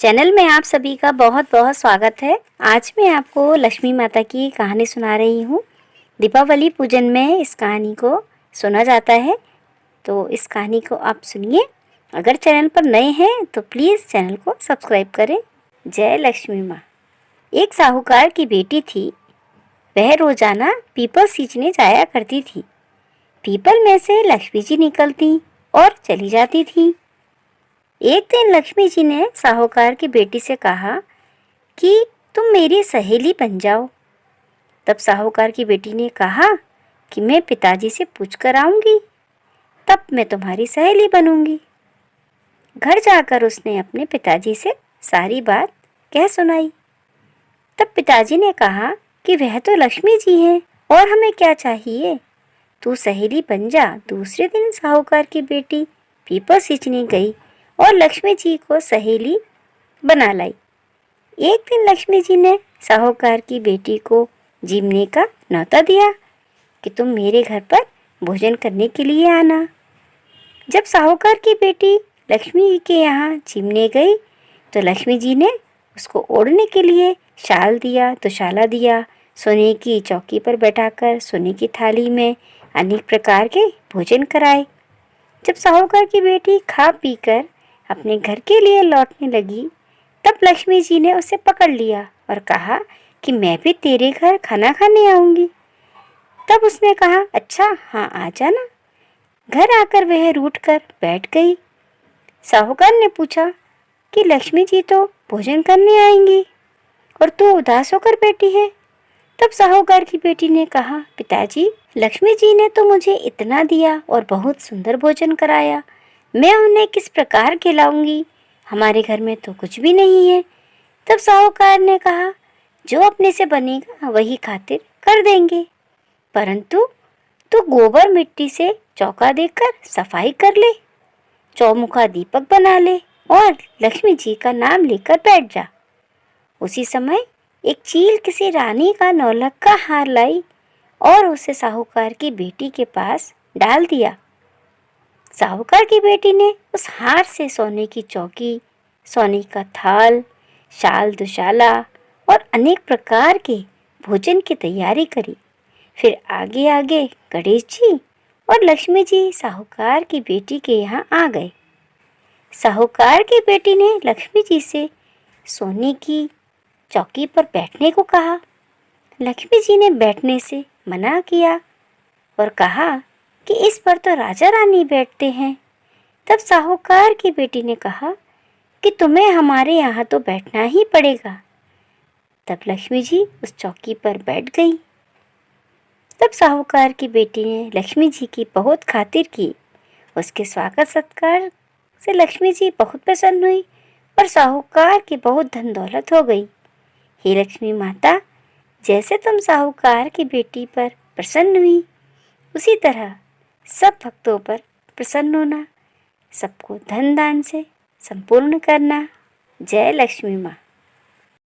Channel में आप सभी का बहुत बहुत स्वागत है। आज मैं आपको लक्ष्मी माता की कहानी सुना रही हूँ। दीपावली पूजन में इस कहानी को सुना जाता है, तो इस कहानी को आप सुनिए। अगर चैनल पर नए हैं तो प्लीज़ चैनल को सब्सक्राइब करें। जय लक्ष्मी माँ। एक साहूकार की बेटी थी। वह रोजाना पीपल सींचने जाया करती थी। पीपल में से लक्ष्मी जी निकलती और चली जाती थी। एक दिन लक्ष्मी जी ने साहूकार की बेटी से कहा कि तुम मेरी सहेली बन जाओ। तब साहूकार की बेटी ने कहा कि मैं पिताजी से पूछ कर आऊंगी, तब मैं तुम्हारी सहेली बनूंगी। घर जाकर उसने अपने पिताजी से सारी बात कह सुनाई। तब पिताजी ने कहा कि वह तो लक्ष्मी जी हैं और हमें क्या चाहिए, तू सहेली बन जा। दूसरे दिन साहूकार की बेटी पीपल सींचने गई और लक्ष्मी जी को सहेली बना लाई। एक दिन लक्ष्मी जी ने साहूकार की बेटी को जीमने का न्योता दिया कि तुम मेरे घर पर भोजन करने के लिए आना। जब साहूकार की बेटी लक्ष्मी जी के यहाँ जीमने गई तो लक्ष्मी जी ने उसको ओढ़ने के लिए शाल दिया, दुशाला दिया। सोने की चौकी पर बैठाकर सोने की थाली में अनेक प्रकार के भोजन कराए। जब साहूकार की बेटी खा पीकर अपने घर के लिए लौटने लगी, तब लक्ष्मी जी ने उसे पकड़ लिया और कहा कि मैं भी तेरे घर खाना खाने आऊंगी। तब उसने कहा, अच्छा हाँ, आ जाना। घर आकर वह रूठ कर बैठ गई। साहूकार ने पूछा कि लक्ष्मी जी तो भोजन करने आएंगी और तू उदास होकर बैठी है। तब साहूकार की बेटी ने कहा, पिताजी, लक्ष्मी जी ने तो मुझे इतना दिया और बहुत सुंदर भोजन कराया, मैं उन्हें किस प्रकार खिलाऊंगी? हमारे घर में तो कुछ भी नहीं है। तब साहूकार ने कहा, जो अपने से बनेगा वही खातिर कर देंगे, परंतु तू गोबर मिट्टी से चौका देकर सफाई कर ले, चौमुखा दीपक बना ले और लक्ष्मी जी का नाम लेकर बैठ जा। उसी समय एक चील किसी रानी का नौलख का हार लाई और उसे साहूकार की बेटी के पास डाल दिया। साहूकार की बेटी ने उस हार से सोने की चौकी, सोने का थाल, शाल दुशाला और अनेक प्रकार के भोजन की तैयारी करी। फिर आगे आगे गणेश जी और लक्ष्मी जी साहूकार की बेटी के यहाँ आ गए। साहूकार की बेटी ने लक्ष्मी जी से सोने की चौकी पर बैठने को कहा। लक्ष्मी जी ने बैठने से मना किया और कहा कि इस पर तो राजा रानी बैठते हैं। तब साहूकार की बेटी ने कहा कि तुम्हें हमारे यहाँ तो बैठना ही पड़ेगा। तब लक्ष्मी जी उस चौकी पर बैठ गई। तब साहूकार की बेटी ने लक्ष्मी जी की बहुत खातिर की। उसके स्वागत सत्कार से लक्ष्मी जी बहुत प्रसन्न हुई और साहूकार की बहुत धन दौलत हो गई। हे लक्ष्मी माता, जैसे तुम साहूकार की बेटी पर प्रसन्न हुई, उसी तरह सब भक्तों पर प्रसन्न होना, सबको धन दान से संपूर्ण करना। जय लक्ष्मी माँ।